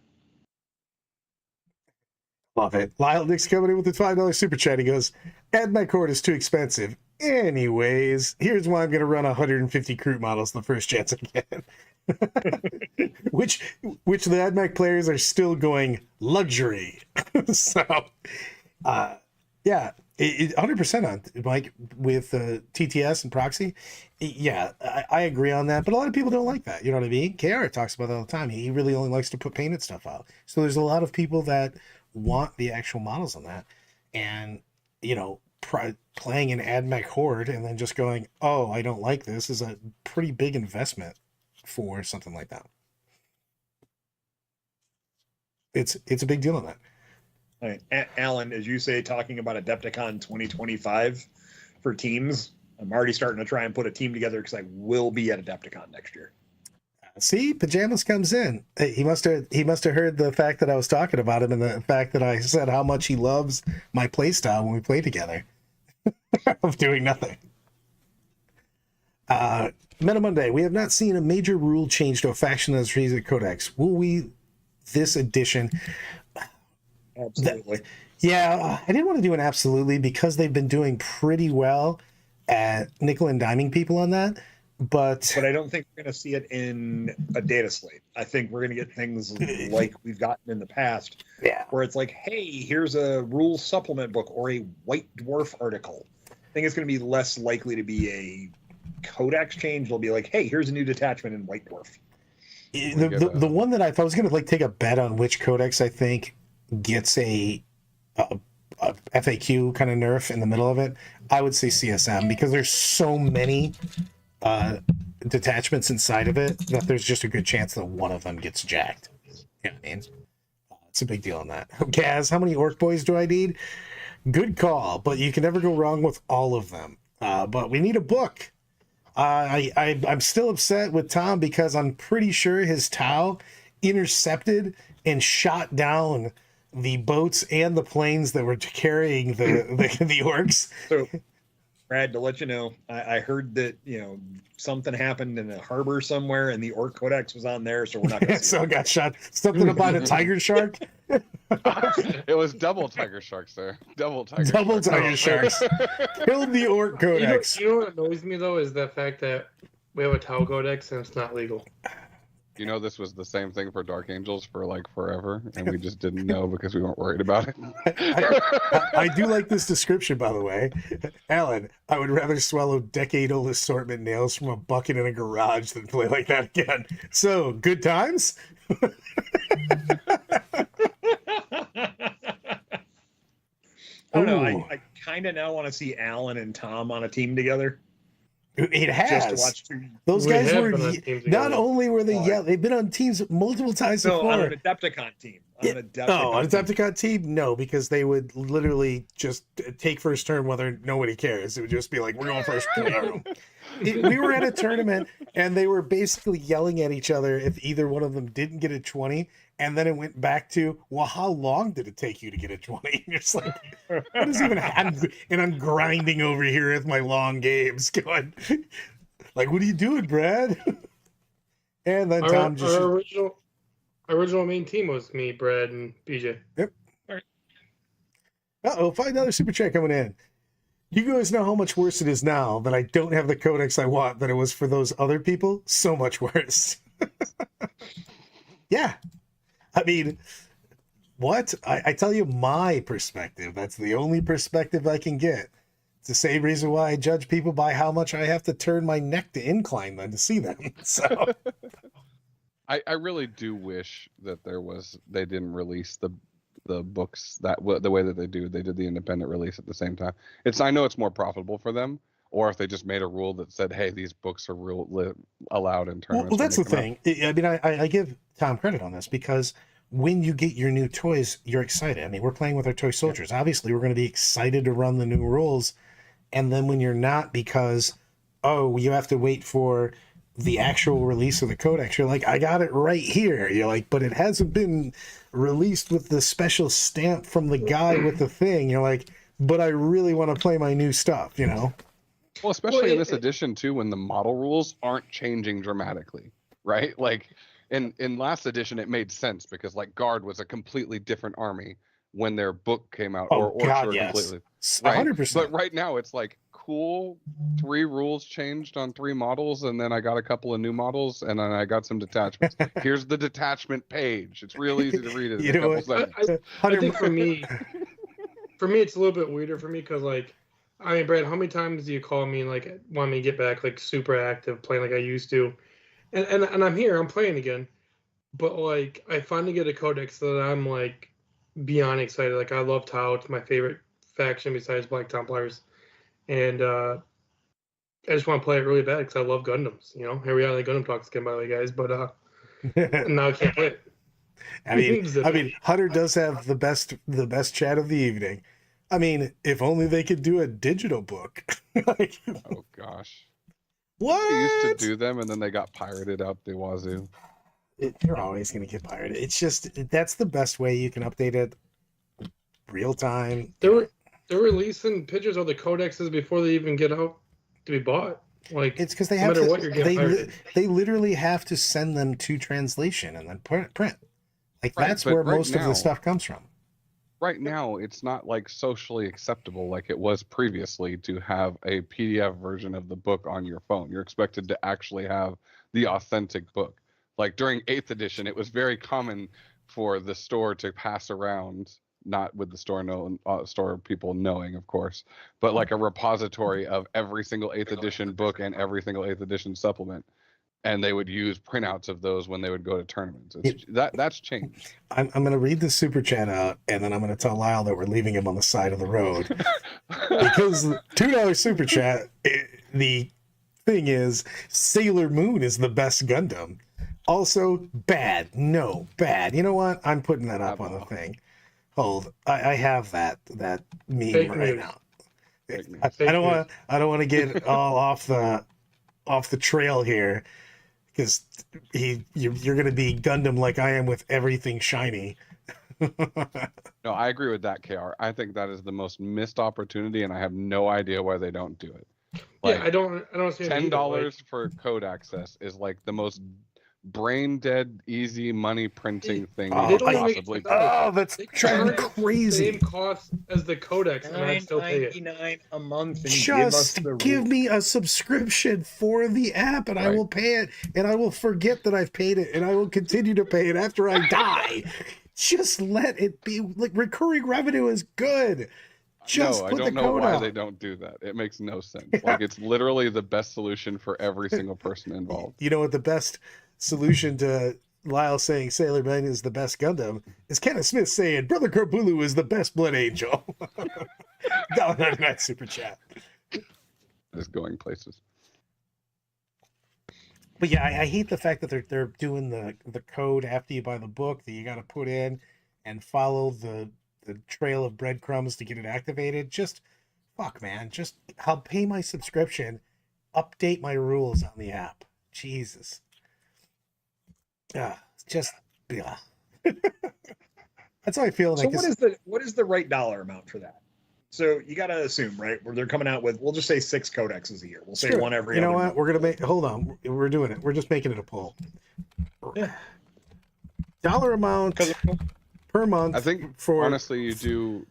Love it. Lyle Nick's coming in with the $5 super chat. He goes, AdMech Horde is too expensive. Anyways, here's why I'm going to run 150 crew models the first chance I get. which the AdMech players are still going luxury. So, yeah. 100% on Mike with TTS and proxy. Yeah, I agree on that, but a lot of people don't like that. You know what I mean? KR talks about that all the time. He really only likes to put painted stuff out. So there's a lot of people that want the actual models on that, and playing an AdMech Horde and then just going, oh, I don't like this, is a pretty big investment for something like that. It's a big deal on that. All right. Alan, as you say, talking about Adepticon 2025 for teams, I'm already starting to try and put a team together because I will be at Adepticon next year. See, Pajamas comes in. He must have heard the fact that I was talking about him and the fact that I said how much he loves my play style when we play together of doing nothing. Meta Monday, we have not seen a major rule change to a faction as trees at Codex. Will we this edition? Absolutely. I didn't want to do an absolutely because they've been doing pretty well at nickel and diming people on that. But I don't think we're going to see it in a data slate. I think we're going to get things like we've gotten in the past, where it's like, hey, here's a rules supplement book or a White Dwarf article. I think it's going to be less likely to be a Codex change. It'll be like, hey, here's a new detachment in White Dwarf. The one that if I was going to take a bet on which Codex I think gets a FAQ kind of nerf in the middle of it, I would say CSM, because there's so many detachments inside of it that there's just a good chance that one of them gets jacked. You know what I mean? It's a big deal on that. Gaz, how many Orc boys do I need? Good call, but you can never go wrong with all of them. But we need a book. I'm still upset with Tom because I'm pretty sure his Tau intercepted and shot down the boats and the planes that were carrying the Orcs. So, Brad, to let you know, I heard that something happened in a harbor somewhere, and the Orc Codex was on there, so we're not going to see so it got shot. Something about a tiger shark. It was double tiger sharks there. Double tiger sharks. Killed the Orc Codex. You know what annoys me though is the fact that we have a Tau Codex and it's not legal. This was the same thing for Dark Angels for forever, and we just didn't know because we weren't worried about it. I do like this description, by the way. Alan, I would rather swallow decade-old assortment nails from a bucket in a garage than play like that again. So, good times? I don't know. Ooh. I kind of now want to see Alan and Tom on a team together. It has. Just to watch two. Those We guys have were been on teams not together. only were they Oh, they've been on teams multiple times No, on before. an Adepticon team. On Yeah. an Adepticon Oh, on a team. Adepticon team? No, because they would literally just take first turn whether nobody cares. It would just be like, we're going first. We were at a tournament and they were basically yelling at each other if either one of them didn't get a 20. And then it went back to, well, how long did it take you to get a 20? And you're just like, what is even happening? And I'm grinding over here with my long games going, like, what are you doing, Brad? And then Tom just... Our original main team was me, Brad, and BJ. Uh-oh, $5 super chat coming in. You guys know how much worse it is now that I don't have the codex I want than it was for those other people? So much worse. Yeah. I mean, what? I tell you my perspective. That's the only perspective I can get. It's the same reason why I judge people by how much I have to turn my neck to incline them to see them. So I really do wish that they didn't release the books the way that they do. They did the independent release at the same time. I know it's more profitable for them, or if they just made a rule that said, hey, these books are allowed in tournaments. well, that's the thing. I mean, I give Tom credit on this because when you get your new toys, you're excited. I mean, we're playing with our toy soldiers. Yeah. Obviously, we're going to be excited to run the new rules. And then when you're not, because, oh, you have to wait for the actual release of the codex, you're like, I got it right here. You're like, but it hasn't been released with the special stamp from the guy with the thing. You're like, but I really want to play my new stuff, you know? Well, especially in this edition, too, when the model rules aren't changing dramatically, right? Like, in last edition, it made sense because, like, Guard was a completely different army when their book came out, or Orcs were completely... 100%. But right now, it's like, cool, 3 rules changed on 3 models, and then I got a couple of new models, and then I got some detachments. Here's the detachment page. It's real easy to read it in a couple seconds. I think for me, it's a little bit weirder for me because, like, I mean, Brad, how many times do you call me and, like, want me to get back, like, super active, playing like I used to? And I'm here, I'm playing again. But, like, I finally get a codex that I'm, like, beyond excited. Like, I love Tau. It's my favorite faction besides Black Templars. And I just want to play it really bad because I love Gundams. You know, here we are, like Gundam talks again, by the way, guys. But now I can't play it. I mean, Hunter does have the best chat of the evening. I mean, if only they could do a digital book. Like, oh gosh, what? They used to do them, and then they got pirated out the wazoo. They're always going to get pirated. It's just that's the best way you can update it real time. They're releasing pictures of the codexes before they even get out to be bought. Like, it's because they no have matter to. what, you're getting pirated. They literally have to send them to translation and then print. Like Right, that's but where right most of now- the stuff comes from. Right now, it's not like socially acceptable like it was previously to have a PDF version of the book on your phone. You're expected to actually have the authentic book. Like during 8th edition, it was very common for the store to pass around, not with the store people knowing, of course, but like a repository of every single 8th edition book and every single 8th edition supplement. And they would use printouts of those when they would go to tournaments. That's changed. I'm going to read the super chat out, and then I'm going to tell Lyle that we're leaving him on the side of the road. Because $2 super chat, the thing is, Sailor Moon is the best Gundam. Also, bad. No, bad. You know what? I'm putting that up on the thing. Hold. I have that meme Fake right news. now. I don't want to get all off the trail here. Because you're going to be Gundam like I am with everything shiny. No, I agree with that, KR. I think that is the most missed opportunity, and I have no idea why they don't do it. Like, yeah, I don't see it either. $10 for code access is like the most brain dead, easy money printing thing they you don't could even make possibly it do. Oh, that's They driving charge crazy. the same cost as the codex, and I'd still pay it. $9.99 a month, and give us Just the give rules. me a subscription for the app and I Right. will pay it and I will forget that I've paid it and I will continue to pay it after I die. Just let it be. Like, recurring revenue is good. Just No, I put don't the know code why out. they don't do that. It makes no sense. Like, it's literally the best solution for every single person involved. You know what the best solution to Lyle saying Sailor Moon is the best Gundam is Kenneth Smith saying Brother Corpulu is the best Blood Angel. $1.99 super chat. Just going places. But yeah, I hate the fact that they're doing the code after you buy the book that you got to put in and follow the trail of breadcrumbs to get it activated. Just fuck, man. Just I'll pay my subscription, update my rules on the app. Jesus. Just yeah. That's how I feel. So what is the right dollar amount for that? So you got to assume, right, where they're coming out with, we'll just say 6 codexes a year. We'll say one every. You know other what? month. We're gonna make. Hold on. We're doing it. We're just making it a poll. Yeah. Dollar amount per month. I think for honestly, you do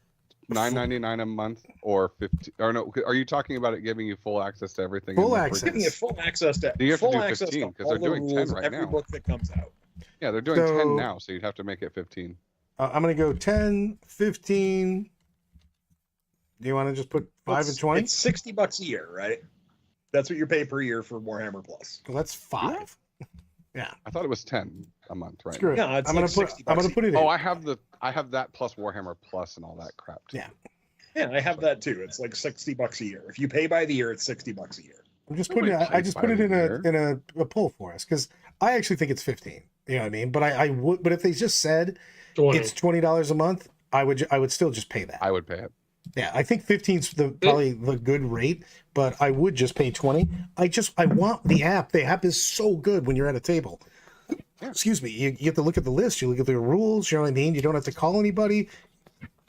$9.99 a month or 50. Or no? Are you talking about it giving you full access to everything? Full in the access. Giving you full access to You have to full do access 15, to 'cause all they're the doing 10 rules, right every now. book that comes out. Yeah, they're doing 10 now, so you'd have to make it 15. I'm gonna go 10, 15. Do you want to just put 5 and 20? It's $60 a year, right? That's what you pay per year for Warhammer Plus. Well, that's 5. Yeah. I thought it was 10 a month, right? Screw it. No, it's I'm like gonna put it in. Oh, I have that plus Warhammer Plus and all that crap. Too. Yeah. Yeah, I have that too. It's like $60 a year. If you pay by the year, it's $60 a year. I'm just putting it. I just put it in a poll for us because I actually think it's 15. You know what I mean? But I would. But if they just said 20. it's $20 a month, I would still just pay that. I would pay it. Yeah, I think 15's probably the good rate, but I would just pay 20. I want the app. The app is so good when you're at a table. Yeah. Excuse me. You get to look at the list. You look at the rules. You know what I mean? You don't have to call anybody.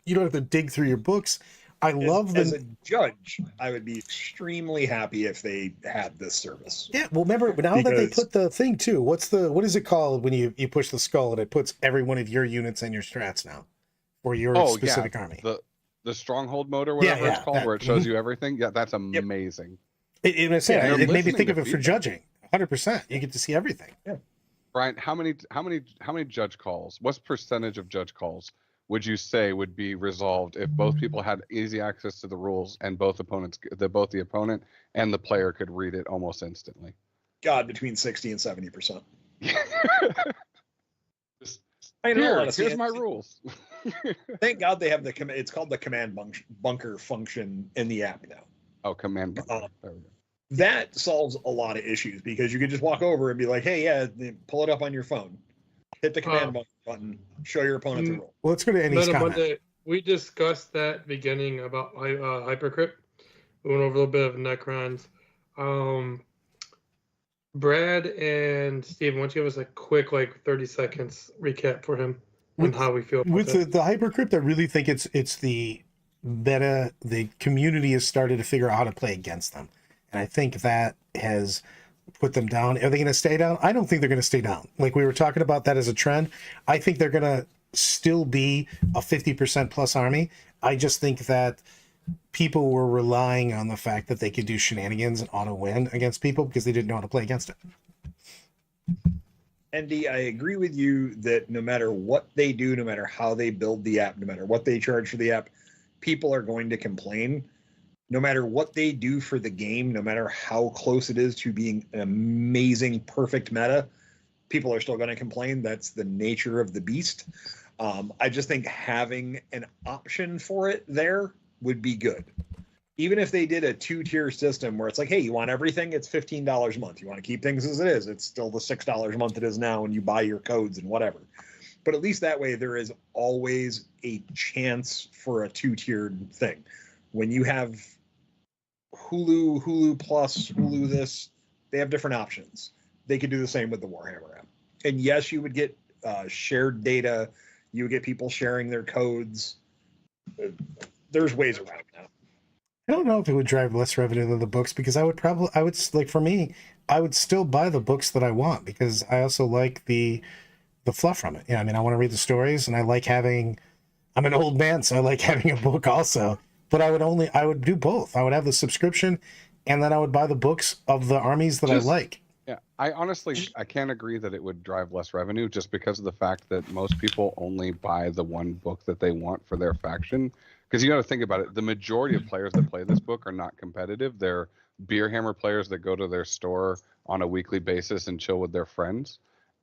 You don't have to dig through your books. I love As a judge, I would be extremely happy if they had this service. Yeah, well, remember now that they put the thing too. What is it called when you push the skull and it puts every one of your units and your strats now, or your specific army? The stronghold mode or whatever it's called, where it shows you everything. Yeah, that's amazing. It made me think of it for judging. 100%. You get to see everything. Yeah. Brian, how many judge calls? What's percentage of judge calls would you say would be resolved if both people had easy access to the rules and both the opponent and the player could read it almost instantly? God, between 60 and 70%. Here's my rules. Thank God they have it's called the command bunker function in the app now. Oh, command bunker. There we go. That solves a lot of issues because you can just walk over and be like, hey, yeah, pull it up on your phone. Hit the command button, show your opponent the rule. Well, let's go to Andy's comment. We discussed that beginning about Hypercrypt. We went over a little bit of Necrons. Brad and Steven, why don't you give us a quick 30 seconds recap for him on how we feel about with the Hypercrypt? I really think it's the meta. The community has started to figure out how to play against them, and I think that has put them down. Are they going to stay down? I don't think they're going to stay down. Like we were talking about that as a trend. I think they're going to still be a 50% plus army. I just think that people were relying on the fact that they could do shenanigans and auto win against people because they didn't know how to play against it. Andy, I agree with you that no matter what they do, no matter how they build the app, no matter what they charge for the app, people are going to complain. No matter what they do for the game, no matter how close it is to being an amazing, perfect meta, people are still going to complain. That's the nature of the beast. I just think having an option for it there would be good. Even if they did a 2-tier system where it's like, hey, you want everything? It's $15 a month. You want to keep things as it is? It's still the $6 a month it is now, and you buy your codes and whatever. But at least that way, there is always a chance for a 2-tiered thing. When you have Hulu Plus, Hulu this, they have different options. They could do the same with the Warhammer app. And yes, you would get shared data. You would get people sharing their codes. There's ways around now. I don't know if it would drive less revenue than the books because I would for me, I would still buy the books that I want because I also like the fluff from it. Yeah, I mean, I want to read the stories and I like having. I'm an old man, so I like having a book also. But I would do both. I would have the subscription, and then I would buy the books of the armies that I like. Yeah, I can't agree that it would drive less revenue just because of the fact that most people only buy the one book that they want for their faction. Because you got to think about it. The majority of players that play this book are not competitive. They're beer hammer players that go to their store on a weekly basis and chill with their friends.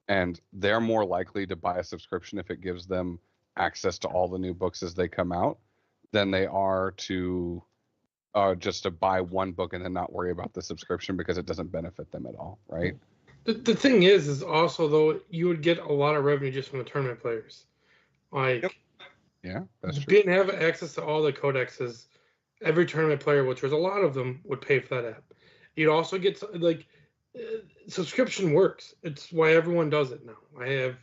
And they're more likely to buy a subscription if it gives them access to all the new books as they come out than they are to just to buy one book and then not worry about the subscription because it doesn't benefit them at all, right? The thing is also though you would get a lot of revenue just from the tournament players, like. Yep. Yeah, that's true. Didn't have access to all the codexes. Every tournament player, which was a lot of them, would pay for that app. You'd also get subscription works. It's why everyone does it now. I have.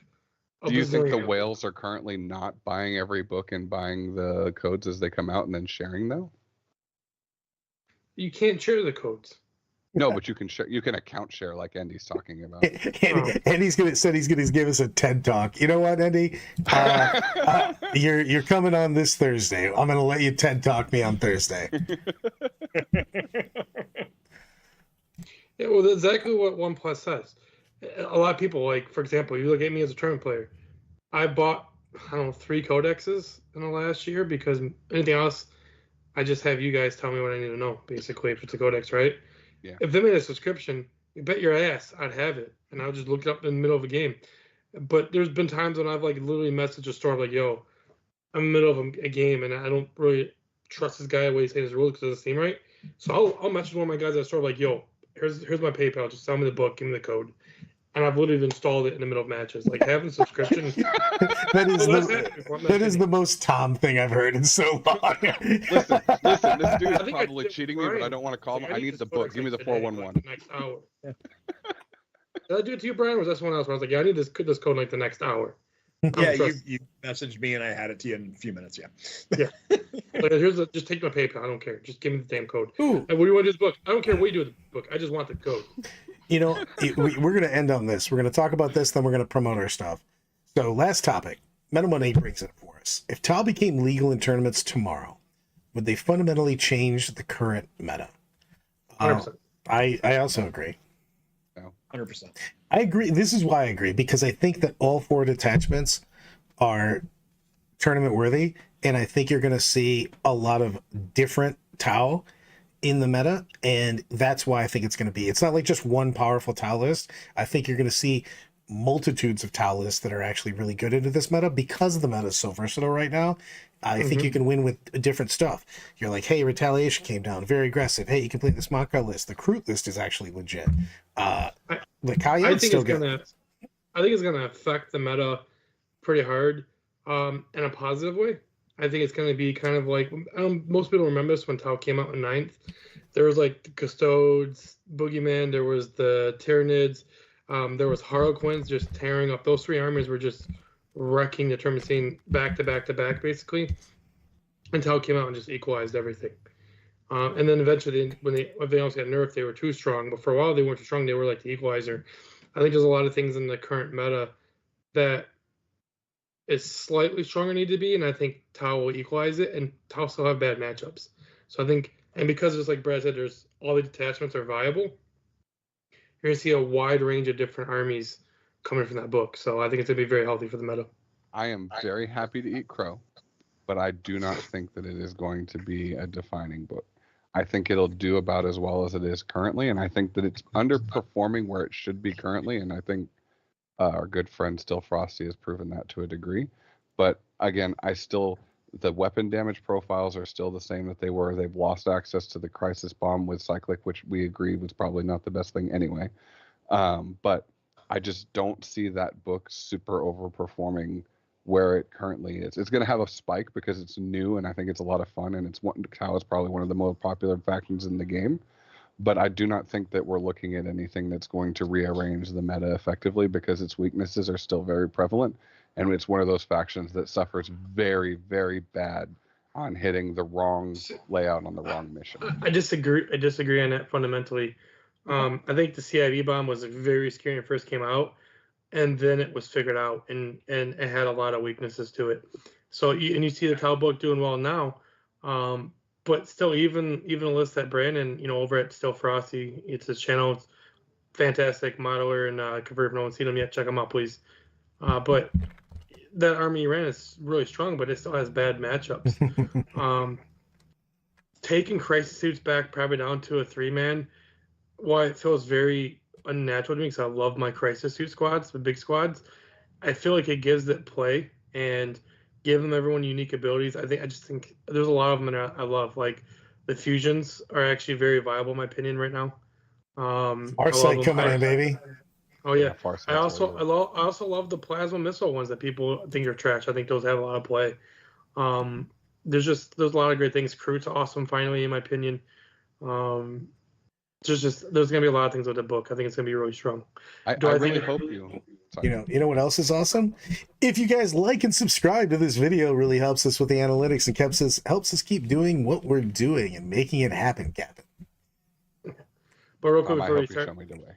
Do you think the bazillion. whales are currently not buying every book and buying the codes as they come out and then sharing them? You can't share the codes. No, but you can share. You can account share like Andy's talking about. Andy's said he's gonna give us a TED talk. You know what, Andy? You're coming on this Thursday. I'm gonna let you TED talk me on Thursday. Yeah, well, that's exactly what OnePlus says. A lot of people, like for example, you look at me as a tournament player. I bought 3 codexes in the last year because anything else, I just have you guys tell me what I need to know. Basically, if it's a codex, right? Yeah. If they made a subscription, you bet your ass I'd have it, and I'll just look it up in the middle of a game. But there's been times when I've literally messaged a store like, "Yo, I'm in the middle of a game, and I don't really trust this guy the way he's saying his rules because it doesn't seem right." So I'll message one of my guys at the store like, "Yo, here's my PayPal. Just sell me the book, give me the code." And I've literally installed it in the middle of matches. Like having subscription. that is the most Tom thing I've heard in so long. listen, this dude is probably cheating me, but I don't want to call him. I need the book. Give me the 411. Next hour. Did I do it to you, Brian, or was that someone else? Where I was like, yeah, I need this code like the next hour. Yeah, you messaged me and I had it to you in a few minutes. Yeah. Yeah. Just take my PayPal. I don't care. Just give me the damn code. Ooh. And what do you want to do with the book? I don't care what you do with the book. I just want the code. You know, we're going to end on this. We're going to talk about this, then we're going to promote our stuff. So, last topic. Meta 1.8 brings it for us. If TAO became legal in tournaments tomorrow, would they fundamentally change the current meta? 100%. I also agree. 100%. I agree. This is why I agree, because I think that all 4 detachments are tournament worthy, and I think you're going to see a lot of different TAO in the meta, and that's why I think it's going to be. It's not like just one powerful TAO list. I think you're going to see multitudes of TAO lists that are actually really good into this meta because the meta is so versatile right now. I think you can win with different stuff. You're like, hey, Retaliation came down, very aggressive. Hey, you can play the Smaka list. The Kroot list is actually legit. The Kaya's still good. I think it's gonna affect the meta pretty hard, in a positive way. I think it's gonna be kind of like most people remember this when TAO came out in 9th. There was like the Custodes, Boogeyman. There was the Tyranids. There was Harlequins just tearing up. Those 3 armies were just wrecking the tournament scene back to back to back, basically. And TAO came out and just equalized everything. And then eventually, when they also got nerfed, they were too strong. But for a while, they weren't too strong. They were like the equalizer. I think there's a lot of things in the current meta that is slightly stronger need to be, and I think TAO will equalize it. And TAO still have bad matchups. So I think, and because just like Brad said, there's all the detachments are viable. You're gonna see a wide range of different armies coming from that book. So I think it's gonna be very healthy for the meta. I am very happy to eat crow, but I do not think that it is going to be a defining book. I think it'll do about as well as it is currently, and I think that it's underperforming where it should be currently, and I think our good friend Still Frosty has proven that to a degree. But again, the weapon damage profiles are still the same that they were. They've lost access to the Crisis Bomb with Cyclic, which we agree was probably not the best thing anyway. But I just don't see that book super overperforming where it currently is. It's going to have a spike because it's new, and I think it's a lot of fun, and TAO is probably one of the most popular factions in the game. But I do not think that we're looking at anything that's going to rearrange the meta effectively because its weaknesses are still very prevalent, and it's one of those factions that suffers very, very bad on hitting the wrong layout on the wrong mission. I disagree on that fundamentally. I think the CIV bomb was very scary when it first came out, and then it was figured out, and it had a lot of weaknesses to it. So you see the TAO book doing well now, but still, even a list that Brandon, over at Still Frosty, it's his channel, it's fantastic modeler and convert. If no one's seen him yet, check him out, please. But that army he ran is really strong, but it still has bad matchups. Taking Crisis Suits back probably down to a 3-man, while it feels very unnatural to me because I love my Crisis Suit squads, the big squads, I feel like it gives it play. And give them everyone unique abilities. I just think there's a lot of them that I love. Like the fusions are actually very viable in my opinion right now. I love Farsight them. coming in, baby. Oh yeah. Farsight's I also love the plasma missile ones that people think are trash. I think those have a lot of play. There's a lot of great things. Crew's awesome finally in my opinion. There's gonna be a lot of things with the book. I think it's gonna be really strong. I really hope you. Sorry. You know what else is awesome? If you guys like and subscribe to this video, it really helps us with the analytics and helps us keep doing what we're doing and making it happen, Captain. But real quick I before we hope you start, show me the way.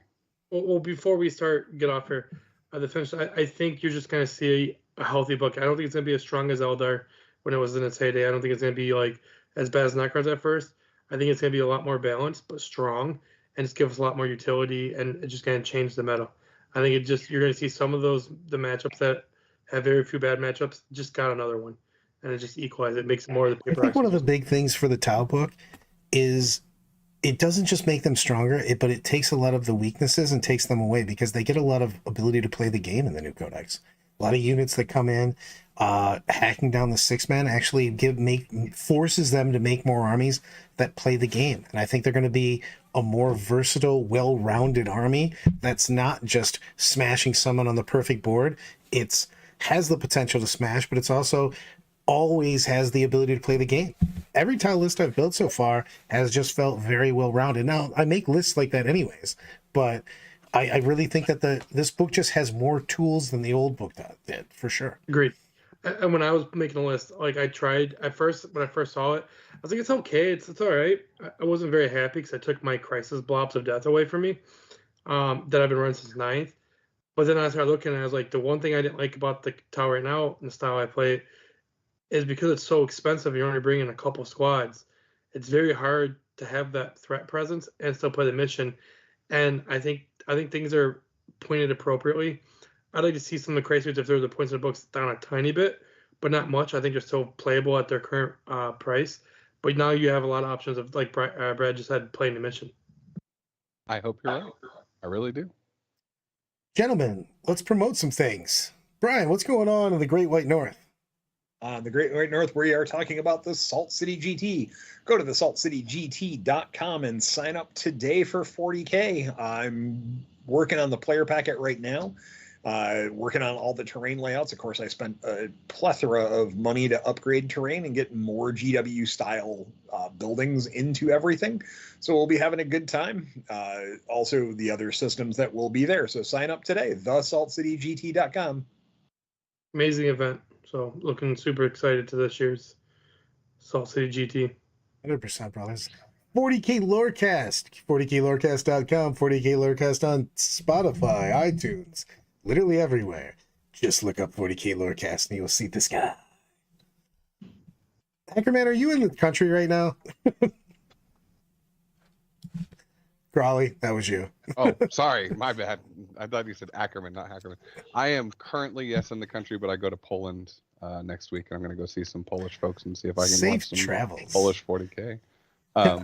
well, before we get off here, the finish. I think you're just gonna see a healthy book. I don't think it's gonna be as strong as Eldar when it was in its heyday. I don't think it's gonna be like as bad as Necrons at first. I think it's gonna be a lot more balanced but strong, and just give us a lot more utility, and it's just gonna change the meta. I think you're gonna see some of the matchups that have very few bad matchups just got another one, and it just equalizes. It makes more of the paper. I think one of the big things for the Tau book is it doesn't just make them stronger, but it takes a lot of the weaknesses and takes them away because they get a lot of ability to play the game in the new Codex. A lot of units that come in, hacking down the 6-man actually forces them to make more armies that play the game. And I think they're going to be a more versatile, well-rounded army that's not just smashing someone on the perfect board. It's has the potential to smash, but it's also always has the ability to play the game. Every tile list I've built so far has just felt very well-rounded. Now, I make lists like that anyways, but I really think that this book just has more tools than the old book did, for sure. Agreed. And when I was making a list, like I tried at first, when I first saw it, I was like, it's okay, it's all right. I wasn't very happy because I took my crisis blobs of death away from me that I've been running since 9th. But then I started looking and I was like, the one thing I didn't like about the tower right now and the style I play is because it's so expensive, you're only bringing a couple squads. It's very hard to have that threat presence and still play the mission. And I think things are pointed appropriately. I'd like to see some of the crazy if there the points in the books down a tiny bit, but not much. I think they're still playable at their current price. But now you have a lot of options of, like Brad just said, playing the mission. I hope you're right. I really do. Gentlemen, let's promote some things. Brian, what's going on in the Great White North? The Great White North, we are talking about the Salt City GT. Go to the saltcitygT.com and sign up today for 40K. I'm working on the player packet right now, working on all the terrain layouts. Of course, I spent a plethora of money to upgrade terrain and get more GW style buildings into everything. So we'll be having a good time. Also, the other systems that will be there. So sign up today, thesaltcitygT.com. Amazing event. So looking super excited to this year's Salt City GT. 100%, brothers. 40K Lorecast. 40KLorecast.com. 40K Lorecast on Spotify, iTunes, literally everywhere. Just look up 40K Lorecast and you'll see this guy. Hackerman, are you in the country right now? Crawley, that was you. Oh, sorry, my bad. I thought you said Ackerman, not Hackerman. I am currently, yes, in the country, but I go to Poland next week, and I'm going to go see some Polish folks and see if I can Safe watch some travels. Polish 40K. Sorry,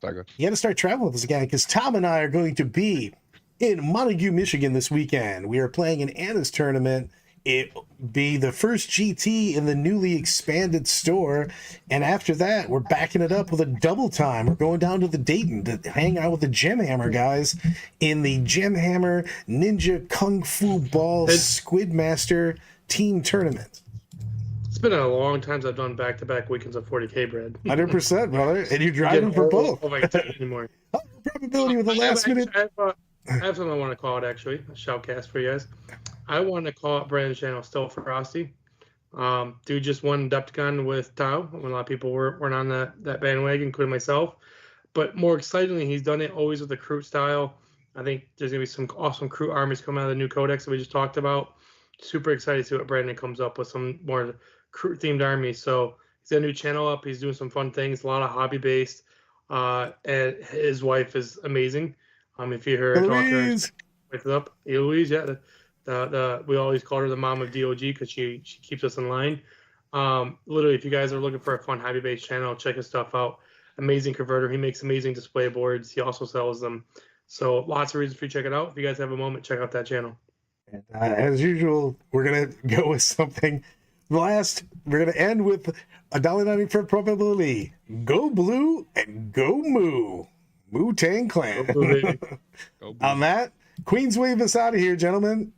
go. You got to start traveling with this again because Tom and I are going to be in Montague, Michigan this weekend. We are playing an Anna's tournament. It'll be the first GT in the newly expanded store. And after that, we're backing it up with a double time. We're going down to the Dayton to hang out with the Gemhammer guys in the Gemhammer Ninja Kung Fu Ball Squidmaster team tournament. It's been a long time since I've done back-to-back weekends of 40K, Brad. 100%, brother. And you're driving for both. Anymore. Probability with the last minute. I have something I want to call it, actually. A shoutcast for you guys. I want to call out Brandon's channel Still Frosty. Dude just won Depticon with Tau when a lot of people weren't on that bandwagon, including myself. But more excitingly, he's done it always with the crew style. I think there's going to be some awesome crew armies coming out of the new Codex that we just talked about. Super excited to see what Brandon comes up with, some more crew-themed armies. So he's got a new channel up. He's doing some fun things, a lot of hobby-based. And his wife is amazing. If you hear her Eloise. Wake it up. Eloise, yeah. We always call her the mom of DOG because she keeps us in line. Literally, if you guys are looking for a fun hobby-based channel, check his stuff out. Amazing converter. He makes amazing display boards. He also sells them. So lots of reasons for you to check it out. If you guys have a moment, check out that channel. As usual, we're going to go with something last, we're going to end with $1.90 for probability. Go blue and go moo. Moo Tang Clan. Go blue, baby. Go On that, Queens wave us out of here, gentlemen.